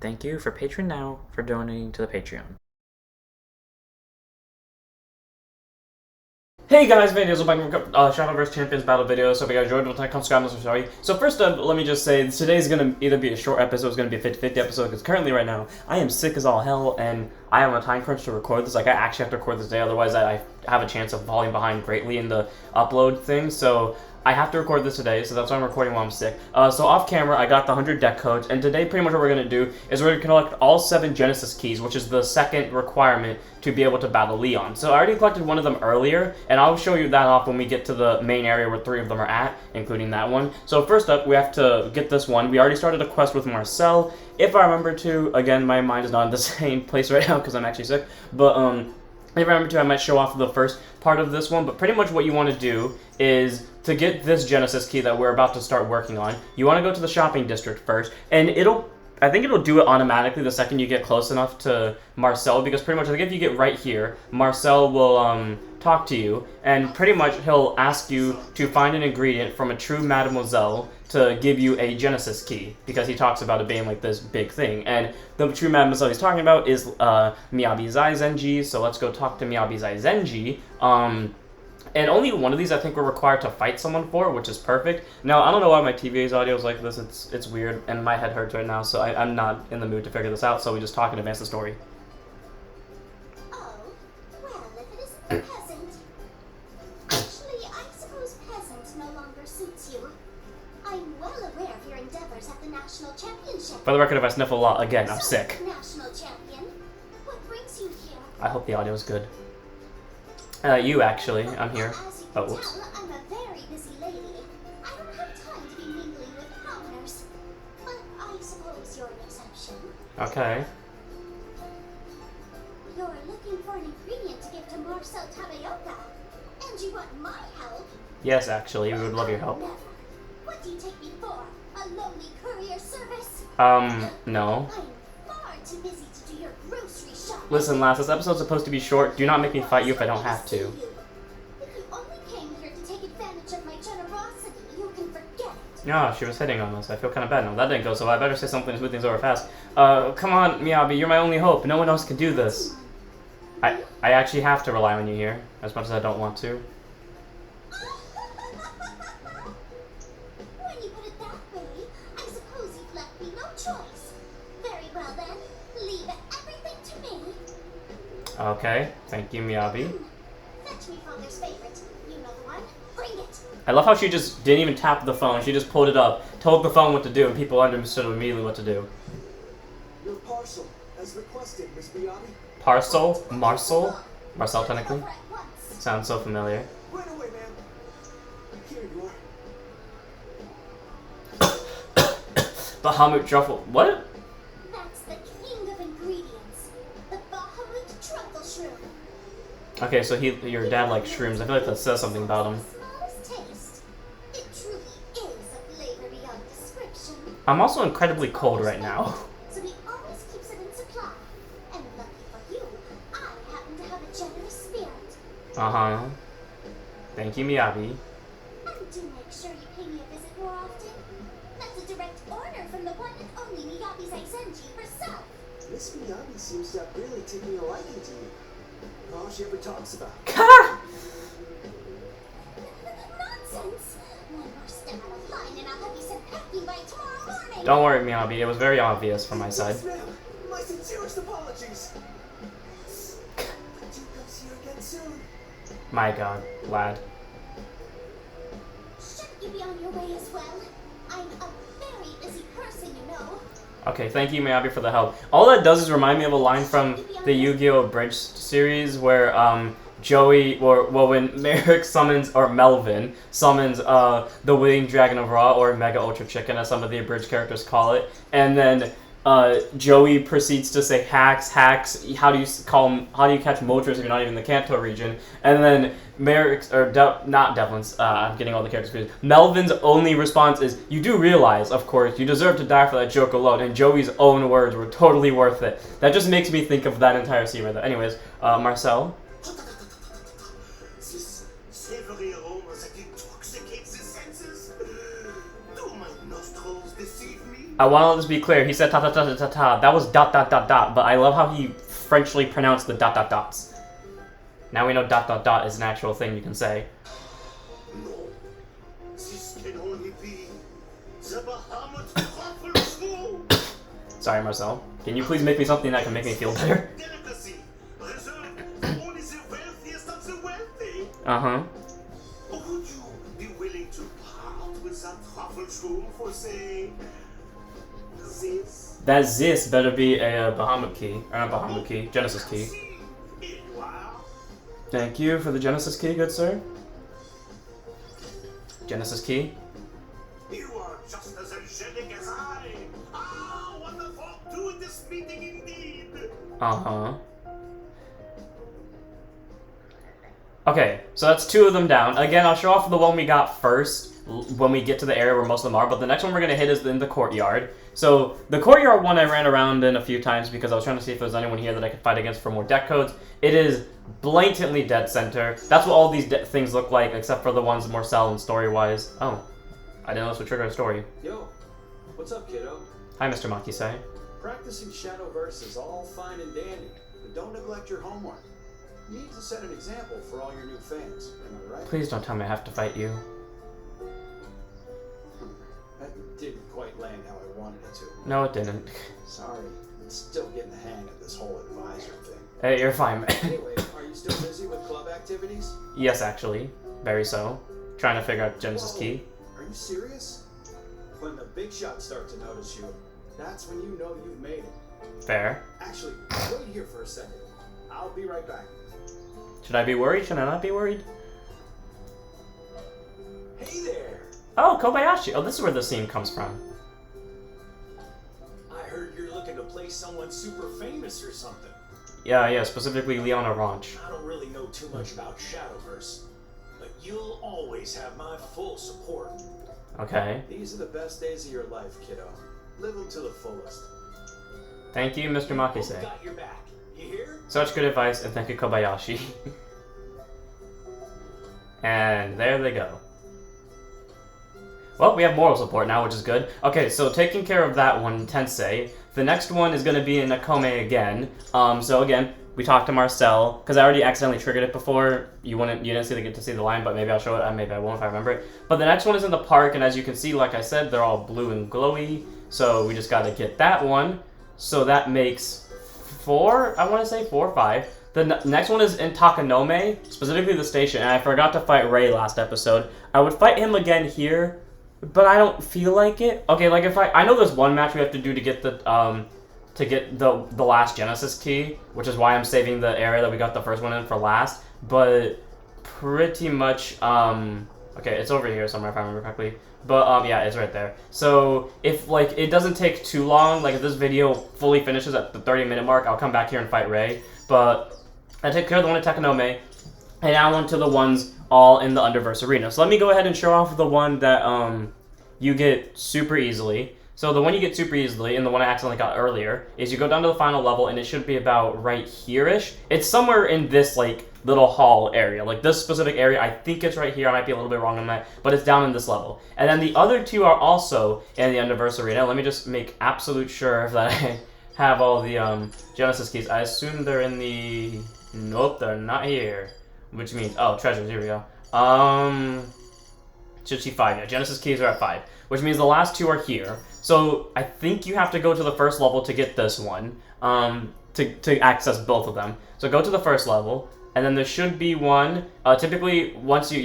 Thank you for Patreon now for donating to the Patreon. Hey guys, Van Diesel back from Shadowverse Champions Battle video. So if you guys enjoyed, we'll come subscribe, sorry. So first up, let me just say, today's gonna either be a short episode, it's gonna be a 50-50 episode, because currently right now, I am sick as all hell, and I am on a time crunch to record this. Like, I actually have to record this day, otherwise I have a chance of falling behind greatly in the upload thing, so I have to record this today, so that's why I'm recording while I'm sick. So off camera, I got the 100 deck codes, and today pretty much what we're going to do is we're going to collect all 7 Genesis keys, which is the second requirement to be able to battle Leon. So I already collected one of them earlier, and I'll show you that off when we get to the main area where 3 of them are at, including that one. So first up, we have to get this one. We already started a quest with Marcel. If I remember to, again, my mind is not in the same place right now because I'm actually sick, but if I remember to, I might show off the first part of this one, but pretty much what you want to do is to get this Genesis key that we're about to start working on, you want to go to the shopping district first, and I think it'll do it automatically the second you get close enough to Marcel, because pretty much, I think if you get right here, Marcel will talk to you, and pretty much he'll ask you to find an ingredient from a true mademoiselle to give you a Genesis key, because he talks about it being like this big thing. And the true mademoiselle he's talking about is Miyabi Zaizenji, so let's go talk to Miyabi Zaizenji. And only one of these I think we're required to fight someone for, which is perfect. Now, I don't know why my TVA's audio is like this, it's weird, and my head hurts right now, so I'm not in the mood to figure this out, so we just talk and advance the story. Oh, well, if it isn't the peasant. Actually, I suppose peasant no longer suits you. I'm well aware of your endeavors at the National Championship. For the record, if I sniffle a lot, again, I'm sick. National Champion, what brings you here? I hope the audio is good. You actually, I'm here. As you Oh, can whoops. tell, I'm a very busy lady. I don't have time to be mingling with commoners. But I suppose you're an exception. Okay. You're looking for an ingredient to give to Marcel Tabayoka. And you want my help? Yes, actually, we would love your help. Never. What do you take me for? A lonely courier service? No. I'm far too busy to do your grocery shopping. Listen, lass, this episode's supposed to be short. Do not make me fight you if I don't have to. If you only came here to take advantage of my generosity, you can forget it. No, she was hitting on us. I feel kind of bad now. That didn't go so well. I better say something to smooth things over fast. Come on, Miyabi, you're my only hope. No one else can do this. I actually have to rely on you here, as much as I don't want to. When you put it that way, I suppose you've left me no choice. Very well then, leave everything to me. Okay, thank you, Miyabi. Fetch me father's favorite. You know the one. Bring it. I love how she just didn't even tap the phone. She just pulled it up, told the phone what to do, and people understood immediately what to do. Your parcel, as requested, Miss Miyabi. Parcel? Marcel? Marcel, technically? Over at once. Sounds so familiar. Right away, ma'am. Here you are. Bahamut truffle. What? That's the king of ingredients. The Bahamut truffle shroom. Okay, so your dad likes shrooms. I feel like that says something about him. Smallest taste. It truly is a flavor beyond description. I'm also incredibly cold right now. So he always keeps it in supply. And lucky for you, I happen to have a generous spirit. Uh-huh. Thank you, Miyabi. And do make sure you pay me a visit more often. That's a direct order from the one and only Miyabi Zaizenji herself. Miss Miyabi seems to have really taken a liking to you. All she ever talks about. Nonsense! One more step out of line and I'll have you sent packing by tomorrow morning. Don't worry, Miyabi. It was very obvious from my side. Yes, ma'am. My sincerest apologies. But you come see her again soon. My god, lad. Shouldn't you be on your way as well? I'm a very busy person, you know. Okay, thank you, Miyabi, for the help. All that does is remind me of a line from the Yu-Gi-Oh! Bridge series where, when Merrick summons, or Melvin summons, the Winged Dragon of Ra, or Mega Ultra Chicken, as some of the abridged characters call it, and then, Joey proceeds to say hacks, how do you catch Moltres if you're not even in the Kanto region? And then Merrick's, not Devlin's, I'm getting all the characters confused. Melvin's only response is, you do realize, of course, you deserve to die for that joke alone, and Joey's own words were totally worth it. That just makes me think of that entire scene right there. Anyways, Marcel? This savory aroma that intoxicates the senses. Do my nostrils deceive me? I want to let this be clear. He said ta ta ta ta ta ta. That was dot dot dot dot. But I love how he Frenchly pronounced the dot dot dots. Now we know dot dot dot is an actual thing you can say. No. This can only be the Bahamut truffle school. Sorry, Marcel. Can you please make me something that can make me feel better? Delicacy reserved for only the wealthiest of the wealthy. Uh-huh. Would you be willing to part with that truffle school for, say, this? That this better be a Bahamut key. Or not Bahamut key. Genesis key. Here you are. Thank you for the Genesis key, good sir. Genesis key. You are just as angelic as I. Ah, what a fortuitous meeting indeed. Uh-huh. Okay, so that's 2 of them down. Again, I'll show off the one we got first when we get to the area where most of them are, but the next one we're going to hit is in the courtyard. So, the courtyard one I ran around in a few times because I was trying to see if there was anyone here that I could fight against for more deck codes. It is blatantly dead center. That's what all these things look like, except for the ones Marcel and story-wise. Oh, I didn't know this would trigger a story. Yo, what's up, kiddo? Hi, Mr. Makise. Practicing Shadowverse is all fine and dandy, but don't neglect your homework. You need to set an example for all your new fans, am I right? Please don't tell me I have to fight you. That didn't quite land how I wanted it to. No, it didn't. Sorry, I'm still getting the hang of this whole advisor thing. Hey, you're fine. Anyway, are you still busy with club activities? Yes, actually. Very so. Trying to figure out Genesis Whoa, key. Are you serious? When the big shots start to notice you, that's when you know you've made it. Fair. Actually, wait here for a second. I'll be right back. Should I be worried? Should I not be worried? Hey there! Oh, Kobayashi. Oh, this is where the scene comes from. I heard you're looking to play someone super famous or something. Yeah, specifically Leona Ranch. I don't really know too much about Shadowverse, but you'll always have my full support. Okay. These are the best days of your life, kiddo. Live them to the fullest. Thank you, Mr. Makise. Got your back. You hear? Such good advice, and thank you, Kobayashi. And there they go. Well, we have moral support now, which is good. Okay, so taking care of that one, Tensei. The next one is going to be in Nakome again. So again, we talked to Marcel, because I already accidentally triggered it before. You didn't get to see the line, but maybe I'll show it. Maybe I won't if I remember it. But the next one is in the park, and as you can see, like I said, they're all blue and glowy. So we just got to get that one. So that makes 4, I want to say 4 or 5. The next one is in Takanome, specifically the station, and I forgot to fight Ray last episode. I would fight him again here, but I don't feel like it. Okay, like if I know there's one match we have to do to get the last Genesis key, which is why I'm saving the area that we got the first one in for last. But pretty much, okay, it's over here somewhere if I remember correctly. But yeah, it's right there. So if like it doesn't take too long, like if this video fully finishes at the 30-minute mark, I'll come back here and fight Ray. But I took care of the one at Takanome, and now on to the ones all in the Underverse arena. So let me go ahead and show off the one that you get super easily. So the one you get super easily, and the one I accidentally got earlier, is you go down to the final level, and it should be about right here-ish. It's somewhere in this, like, little hall area. Like, this specific area, I think it's right here. I might be a little bit wrong on that, but it's down in this level. And then the other 2 are also in the Underverse arena. Let me just make absolute sure that I have all the Genesis keys. I assume they're in the... Nope, they're not here. Which means... Oh, treasures. Here we go. Should see 5. Yeah, Genesis keys are at 5. Which means the last 2 are here. So I think you have to go to the first level to get this one, to access both of them. So go to the first level, and then there should be one, typically once you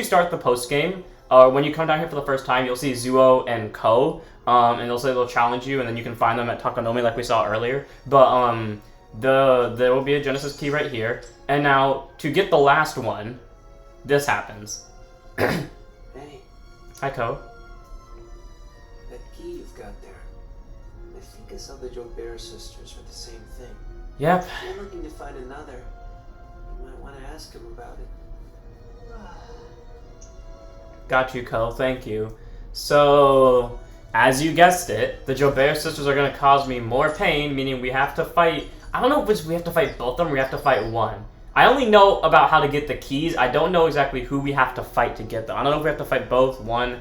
start the post game, when you come down here for the first time, you'll see Zuo and Ko, and they'll challenge you, and then you can find them at Takanome like we saw earlier. But there will be a Genesis key right here, and now to get the last one, this happens. Hey, Hi, Ko. that key you've got there. I think I saw the Joe Bear sisters with the same thing. Yep. If you're looking to find another, you might want to ask him about it. Got you, Ko. Thank you. So, as you guessed it, the Jobert sisters are going to cause me more pain, meaning we have to fight... I don't know if we have to fight both of them or we have to fight one. I only know about how to get the keys. I don't know exactly who we have to fight to get them. I don't know if we have to fight both, one.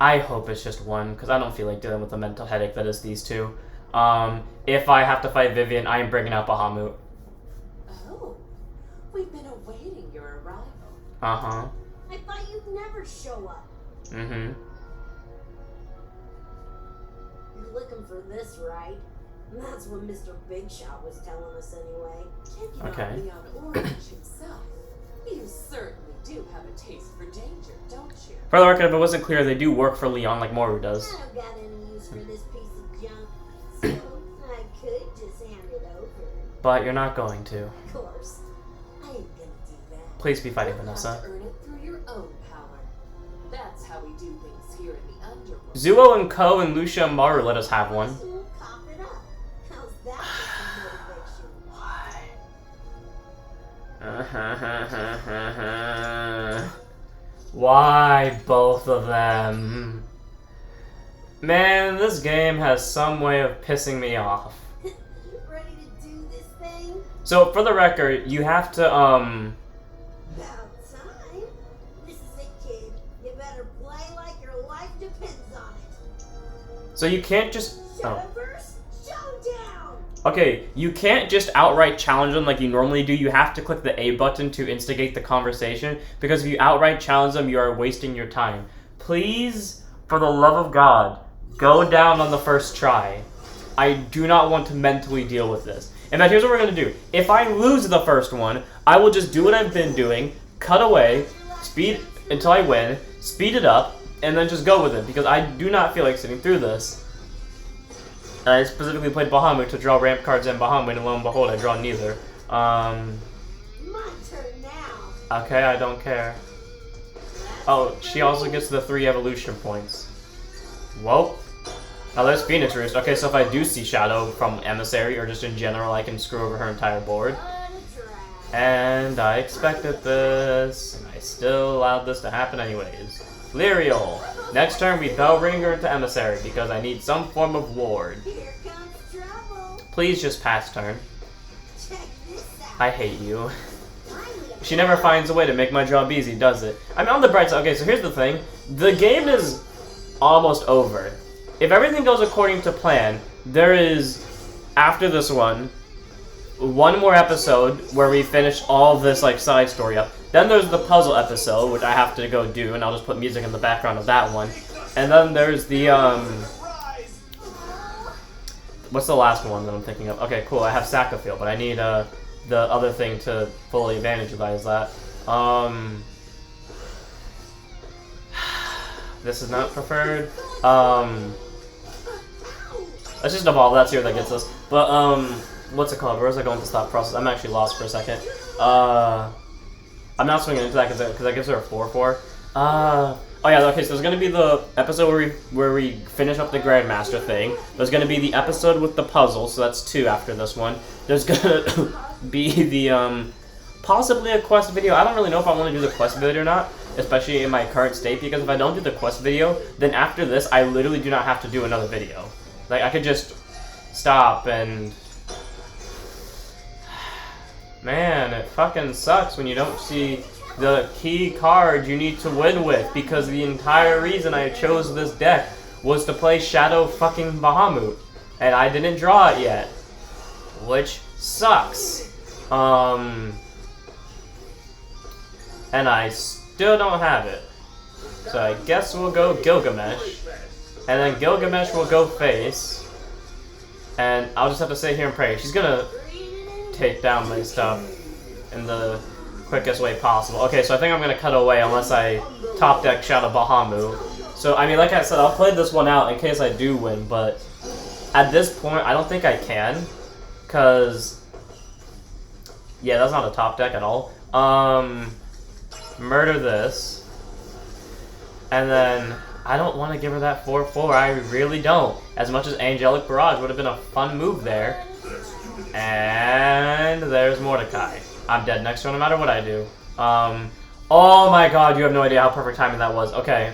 I hope it's just one, because I don't feel like dealing with the mental headache that is these two. If I have to fight Vivian, I am bringing out Bahamut. Oh, we've been awaiting your arrival. Uh-huh. I thought you'd never show up. Mm-hmm. You're looking for this, right? That's what Mr. Big Shot was telling us anyway. Checking Okay. out Leon Orange himself. You certainly do have a taste for danger, don't you? For the record, if it wasn't clear, they do work for Leon like Moru I does. don't got any use for this piece of junk, so I could just hand it over. But you're not going to. Of course, I ain't gonna do that. Please be fighting You'll have Vanessa. to earn it through your own power. That's how we do things here in the underworld. Zuo and Ko and Lucia and Maru let us have one. So cough it up. How's that for some motivation? Why both of them? Man, this game has some way of pissing me off. Ready to do this thing? So, for the record, you have to, About time. This is it, kid. You better play like your life depends on it. so you can't just... Oh. Shadowverse Showdown! Okay, you can't just outright challenge them like you normally do. You have to click the A button to instigate the conversation, because if you outright challenge them, you are wasting your time. Please, for the love of God, go down on the first try. I do not want to mentally deal with this. In fact, here's what we're going to do. If I lose the first one, I will just do what I've been doing, cut away, speed until I win, speed it up, and then just go with it, because I do not feel like sitting through this. I specifically played Bahamut to draw ramp cards and Bahamut, and lo and behold, I draw neither. My turn now. Okay, I don't care. Oh, she also gets the 3 evolution points. Whoa. Now there's Phoenix Roost. Okay, so if I do see Shadow from Emissary, or just in general, I can screw over her entire board. And I expected this, and I still allowed this to happen anyways. Lyriel. Next turn, we Bell Ring her into Emissary, because I need some form of ward. Here comes trouble. Please just pass turn. Check this out. I hate you. Finally, She never finds a way to make my job easy, does it? I mean, on the bright side, okay, so here's the thing. The game is almost over. If everything goes according to plan, there is, after this one more episode where we finish all this, like, side story up. Then there's the puzzle episode, which I have to go do, and I'll just put music in the background of that one. And then there's the, what's the last one that I'm thinking of? Okay, cool, I have Sacafield, but I need, the other thing to fully evangelize that. This is not preferred. Let's just evolve, that's here that gets us. But, what's it called? Where was I going to stop process? I'm actually lost for a second. I'm not swinging into that because that gives her a 4/4. Oh yeah, okay, so there's gonna be the episode where we finish up the Grandmaster thing. There's gonna be the episode with the puzzle, so that's 2 after this one. There's gonna be the, possibly a quest video. I don't really know if I want to do the quest video or not, especially in my current state, because if I don't do the quest video, then after this, I literally do not have to do another video. Like, I could just stop and... Man, it fucking sucks when you don't see the key card you need to win with, because the entire reason I chose this deck was to play Shadow fucking Bahamut, and I didn't draw it yet, which sucks. And I still don't have it. So I guess we'll go Gilgamesh, and then Gilgamesh will go face, and I'll just have to sit here and pray. She's gonna take down my stuff in the quickest way possible. Okay, so I think I'm gonna cut away unless I top deck Shadow Bahamut. So, I mean, like I said, I'll play this one out in case I do win, but at this point, I don't think I can, because, yeah, that's not a top deck at all. Murder this, and then I don't want to give her that 4/4, I really don't. As much as Angelic Barrage would have been a fun move there. And there's Mordecai. I'm dead next turn no matter what I do. Oh my god, you have no idea how perfect timing that was. Okay.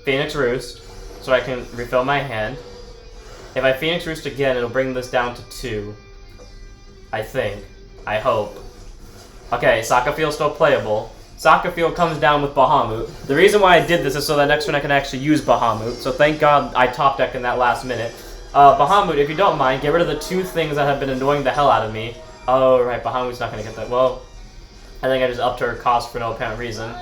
Phoenix Roost, so I can refill my hand. If I Phoenix Roost again, it'll bring this down to 2. I think. I hope. Okay, Sakafield's still playable. Soccer field comes down with Bahamut. The reason why I did this is so that next turn I can actually use Bahamut. So thank God I top deck in that last minute. Bahamut, if you don't mind, get rid of the 2 things that have been annoying the hell out of me. Oh, right, Bahamut's not going to get that. Well, I think I just upped her cost for no apparent reason.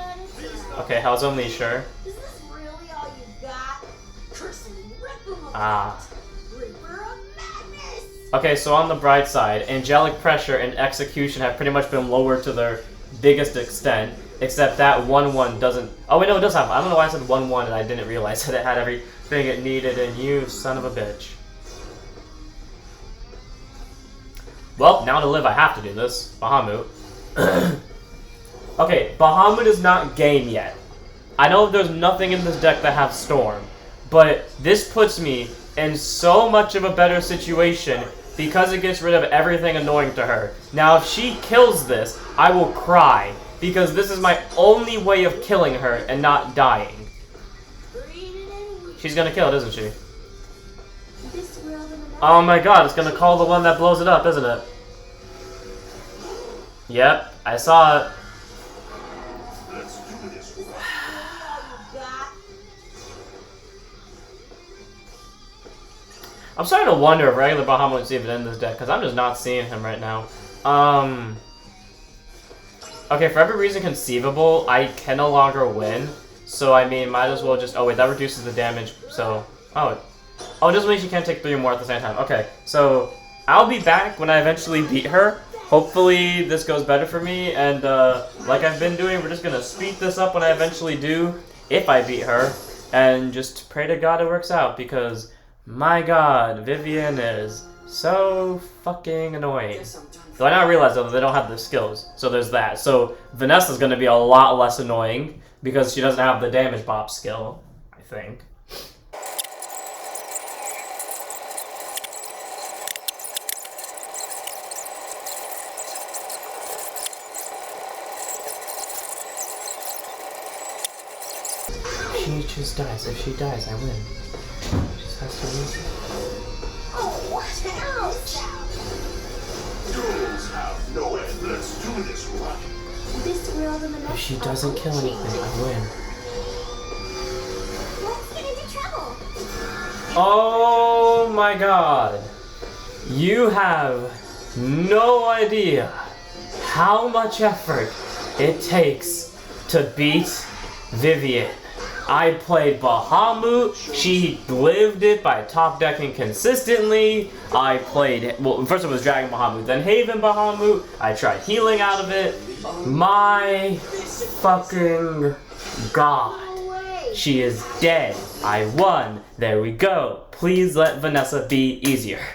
Okay, how's Omnisure? Is this really all you got? Cursing Reaper of Ah. Reaper of Madness! Okay, so on the bright side, Angelic Pressure and Execution have pretty much been lowered to their biggest extent, except that 1-1 doesn't... Oh, wait, no, it does have... I don't know why I said 1-1 and I didn't realize that it had everything it needed, and you son of a bitch. Well, now to live, I have to do this. Bahamut. Okay, Bahamut is not game yet. I know there's nothing in this deck that has Storm, but this puts me in so much of a better situation because it gets rid of everything annoying to her. Now, if she kills this, I will cry, because this is my only way of killing her and not dying. She's gonna kill it, isn't she? This world and the next. Oh my god, it's gonna call the one that blows it up, isn't it? Yep, I saw it. Let's do this Is this right. really all you got? I'm starting to wonder if regular Bahamut's even in this deck, because I'm just not seeing him right now. Okay, for every reason conceivable, I can no longer win. So, I mean, might as well just... Oh, wait, that reduces the damage, so... Oh, it just means you can't take 3 more at the same time. Okay, so I'll be back when I eventually beat her. Hopefully this goes better for me, and like I've been doing, we're just going to speed this up when I eventually do, if I beat her, and just pray to God it works out, because, my God, Vivian is so fucking annoying. Guess I'm done. Though I now realize though that they don't have the skills, so there's that. So Vanessa's going to be a lot less annoying, because she doesn't have the damage bop skill, I think. She just dies. If she dies, I win. She just has to lose it. Oh, ouch! Duels have no end. Let's do this right. This world and the next. If she doesn't kill anything, I win. Let's get into trouble. Oh my god. You have no idea how much effort it takes to beat Vivian. I played Bahamut, she lived it by top decking consistently. I played, well, first it was Dragon Bahamut, then Haven Bahamut. I tried healing out of it. My fucking god. No way. She is dead. I won. There we go. Please let Vanessa be easier.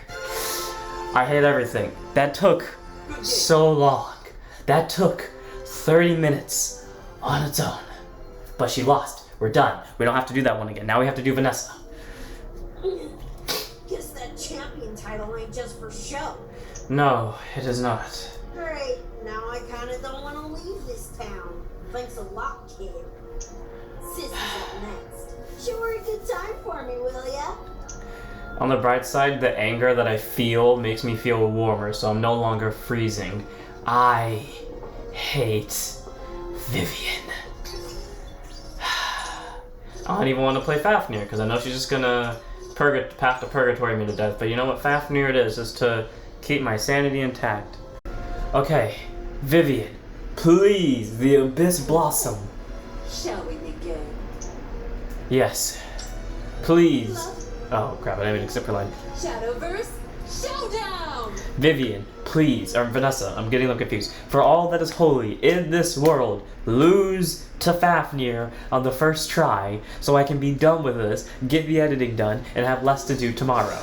I hate everything. That took so long. That took 30 minutes on its own. But she lost. We're done. We don't have to do that one again. Now we have to do Vanessa. Guess that champion title ain't just for show. No, it is not. Great. Now I kinda don't want to leave this town. Thanks a lot, kid. Sissy's up next. Sure, a good time for me, will ya? On the bright side, the anger that I feel makes me feel warmer, so I'm no longer freezing. I hate Vivian. I don't even want to play Fafnir, because I know she's just gonna path to purgatory me to death, but you know what Fafnir it is to keep my sanity intact. Okay, Vivian, please, the Abyss Blossom. Shall we begin? Yes, please. Oh crap, I didn't even accept her line. Shadowverse, showdown! Vivian, please, or Vanessa, I'm getting them confused. For all that is holy in this world, lose to Fafnir on the first try, so I can be done with this, get the editing done, and have less to do tomorrow.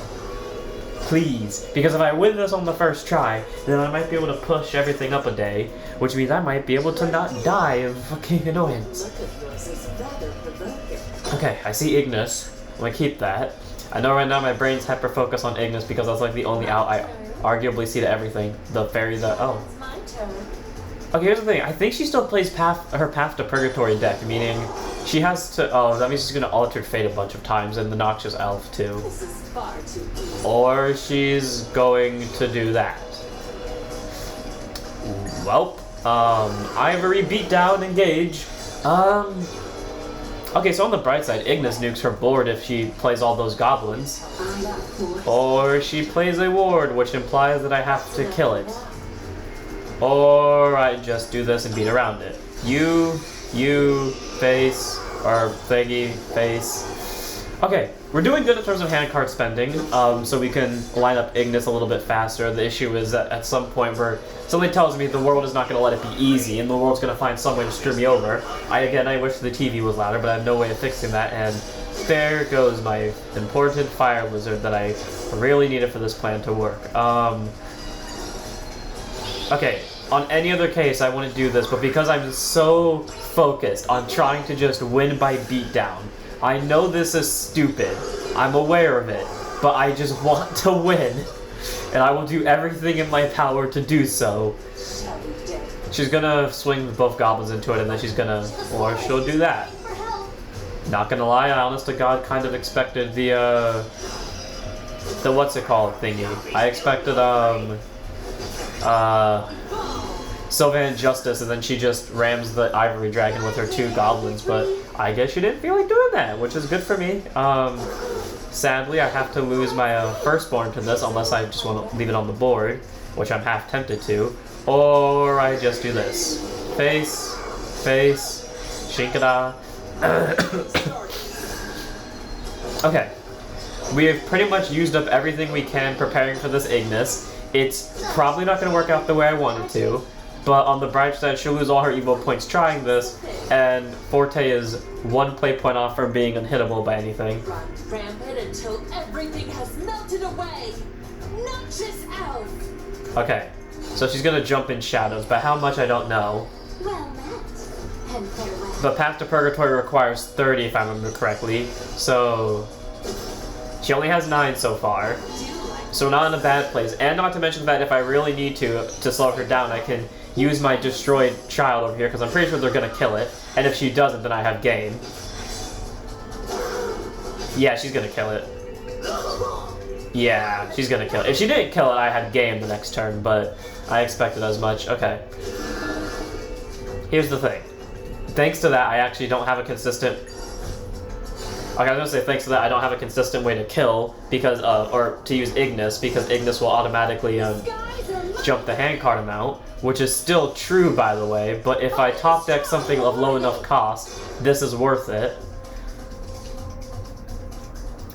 Please, because if I win this on the first try, then I might be able to push everything up a day, which means I might be able to not die of fucking annoyance. Look at yours is rather provoking. Okay, I see Ignis. I'm gonna keep that. I know right now my brain's hyper-focused on Ignis because that's like the only out I arguably see to everything. The fairy that, oh. It's my turn. Okay, here's the thing. I think she still plays her Path to Purgatory deck, meaning she has to... Oh, that means she's going to Altered Fate a bunch of times, and the Noxious Elf, too. This is far too easy. Or she's going to do that. Well, Ivory, beat down, engage. Okay, so on the bright side, Ignis nukes her board if she plays all those goblins. Or she plays a ward, which implies that I have to kill it. Or I just do this and beat around it. You, face, or thingy, face. Okay, we're doing good in terms of hand card spending, so we can line up Ignis a little bit faster. The issue is that at some point where something tells me the world is not going to let it be easy, and the world's going to find some way to screw me over. I wish the TV was louder, but I have no way of fixing that, and there goes my important fire lizard that I really needed for this plan to work. Okay, on any other case I want to do this, but because I'm so focused on trying to just win by beatdown, I know this is stupid, I'm aware of it, but I just want to win, and I will do everything in my power to do so. She's gonna swing both goblins into it, and then she's gonna, or she'll do that. Not gonna lie, I honest to God kind of expected the what's it called thingy. I expected, Sylvan Justice, and then she just rams the Ivory Dragon with her 2 goblins, but I guess she didn't feel like doing that, which is good for me. Sadly, I have to lose my firstborn to this unless I just want to leave it on the board, which I'm half tempted to, or I just do this. Face, shinkada. Okay, we have pretty much used up everything we can preparing for this Ignis. It's probably not going to work out the way I wanted to, but on the bright side, she'll lose all her evil points trying this, and Forte is 1 play point off from being unhittable by anything. Run rampant until everything has melted away. Noxious elf. Okay, so she's going to jump in shadows, but how much I don't know. Well met. And farewell. But Path to Purgatory requires 30 if I remember correctly, so she only has 9 so far. So not in a bad place, and not to mention that if I really need to slow her down, I can use my destroyed child over here, because I'm pretty sure they're going to kill it, and if she doesn't, then I have game. Yeah, she's going to kill it. Yeah, she's going to kill it. If she didn't kill it, I had game the next turn, but I expected as much. Okay. Here's the thing. Thanks to that, I actually don't have a consistent... Okay, I was gonna say thanks to that I don't have a consistent way to kill because or to use Ignis, because Ignis will automatically jump the hand card amount, which is still true by the way, but if I top deck something of low enough cost, this is worth it.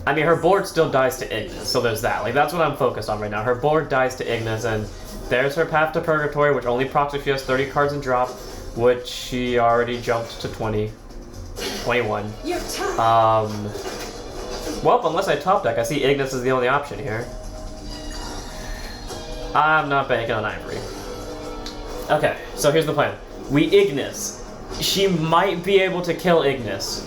I mean, her board still dies to Ignis, so there's that. Like, that's what I'm focused on right now. Her board dies to Ignis, and there's her Path to Purgatory, which only procs if she has 30 cards in drop, which she already jumped to 20. 21. Well, unless I top deck, I see Ignis is the only option here. I'm not banking on Ivory. Okay, so here's the plan. We Ignis. She might be able to kill Ignis.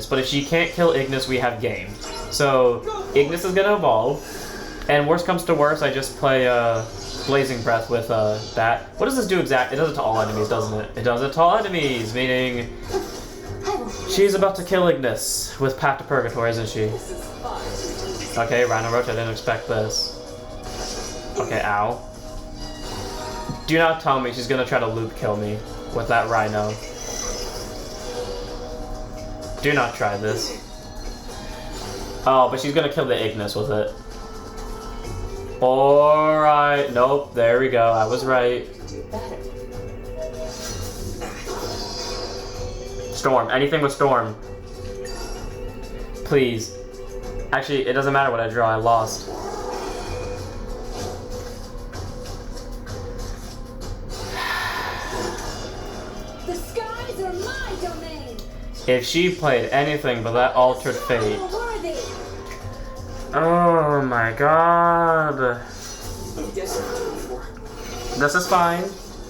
But if she can't kill Ignis, we have game. So, Ignis is gonna evolve, and worst comes to worst, I just play, Blazing Breath with that. What does this do exactly? It does it to all enemies, doesn't it? It does it to all enemies, meaning she's about to kill Ignis with Path to Purgatory, isn't she? Okay, Rhino Roach, I didn't expect this. Okay, ow. Do not tell me she's gonna try to loop kill me with that Rhino. Do not try this. Oh, but she's gonna kill the Ignis with it. Alright, nope, there we go, I was right. Storm, anything with Storm. Please. Actually, it doesn't matter what I draw, I lost. The skies are my domain. If she played anything but that Altered Fate. Oh my god. This is fine.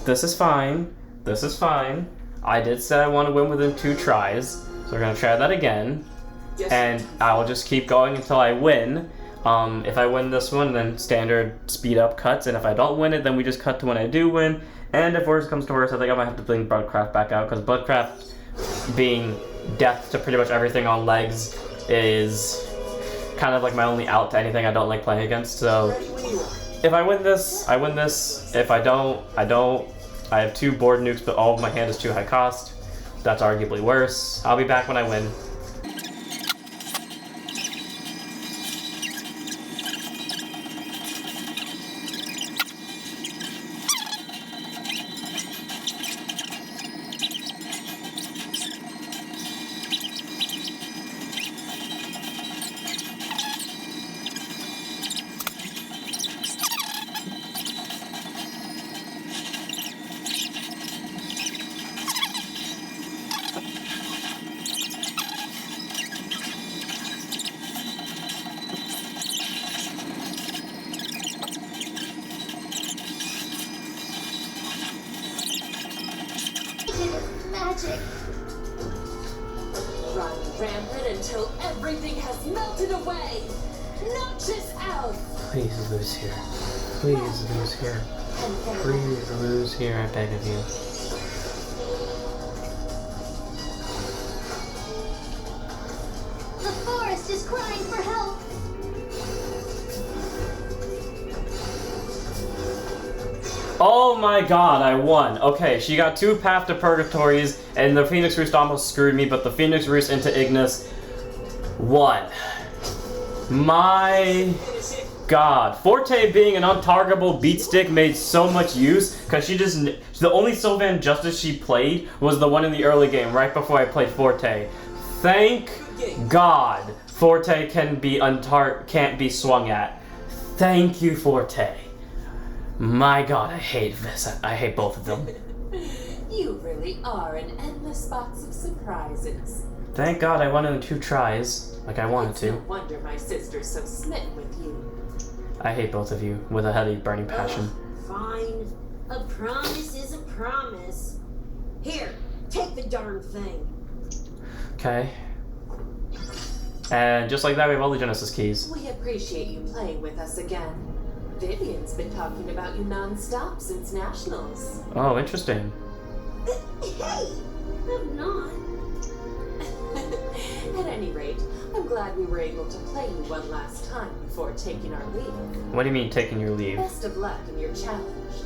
This is fine. This is fine. I did say I want to win within 2 tries. So we're going to try that again. And I will just keep going until I win. If I win this one, then standard speed up cuts. And if I don't win it, then we just cut to when I do win. And if worse comes to worse, I think I might have to bring Bloodcraft back out. Because Bloodcraft being death to pretty much everything on legs is kind of like my only out to anything I don't like playing against, so If I win this, I win this. If I don't, I don't. I have 2 board nukes, but all of my hand is too high cost. That's arguably worse. I'll be back when I win. Magic. Run rampant until everything has melted away. Noxious out. Please lose here. Please lose here. Please lose here, I beg of you. The forest is crying for help. Oh my god, I won. Okay, she got 2 Path to Purgatories, and the Phoenix Roost almost screwed me, but the Phoenix Roost into Ignis won. My god. Forte being an untargetable beat stick made so much use, because the only Sylvan Justice she played was the one in the early game, right before I played Forte. Thank god Forte can't be swung at. Thank you, Forte. My god, I hate this. I hate both of them. You really are an endless box of surprises. Thank god I won in 2 tries, like I wanted It's no to. wonder my sister's so smitten with you. I hate both of you with a heavy burning passion. Fine. A promise is a promise. Here, take the darn thing. Okay. And just like that, we have all the Genesis keys. We appreciate you playing with us again. Vivian's been talking about you non-stop since Nationals. Oh, interesting. Hey, I'm not. At any rate, I'm glad we were able to play you one last time before taking our leave. What do you mean taking your leave? Best of luck in your challenge.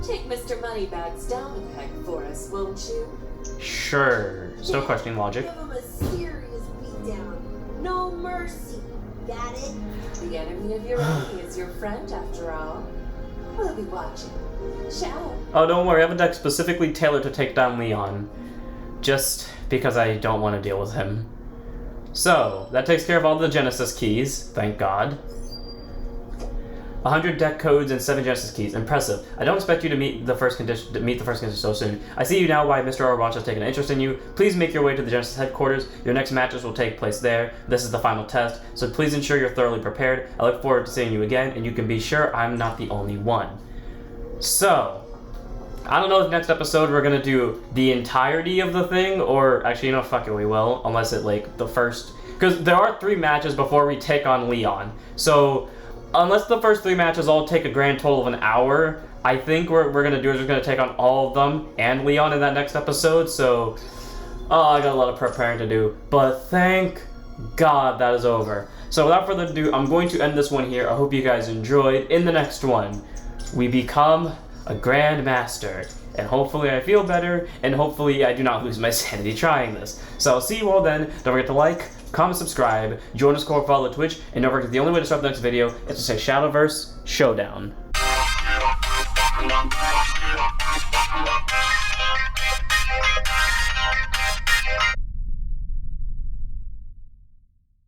Take Mr. Moneybags down a peg for us, won't you? Sure. Still questioning logic. Give him a serious beatdown. No mercy. Got it? The enemy of your enemy is your friend, after all. We'll be watching. Ciao. Oh, don't worry. I have a deck specifically tailored to take down Leon. Just because I don't want to deal with him. So, that takes care of all the Genesis keys. Thank God. 100 deck codes and 7 Genesis keys. Impressive. I don't expect you to meet the first condition so soon. I see you now why Mr. Overwatch has taken an interest in you. Please make your way to the Genesis headquarters. Your next matches will take place there. This is the final test, so please ensure you're thoroughly prepared. I look forward to seeing you again, and you can be sure I'm not the only one. So, I don't know if next episode we're gonna do the entirety of the thing, or actually, you know, fuck it, we will, unless it, like, the first... Because there are 3 matches before we take on Leon. So, unless the first 3 matches all take a grand total of an hour, I think what we're gonna do is we're gonna take on all of them and Leon in that next episode, so... I got a lot of preparing to do. But thank God that is over. So without further ado, I'm going to end this one here. I hope you guys enjoyed. In the next one, we become a Grand Master. And hopefully I feel better, and hopefully I do not lose my sanity trying this. So I'll see you all then. Don't forget to like, comment, subscribe, join us, follow Twitch, and don't forget the only way to start the next video is to say Shadowverse Showdown.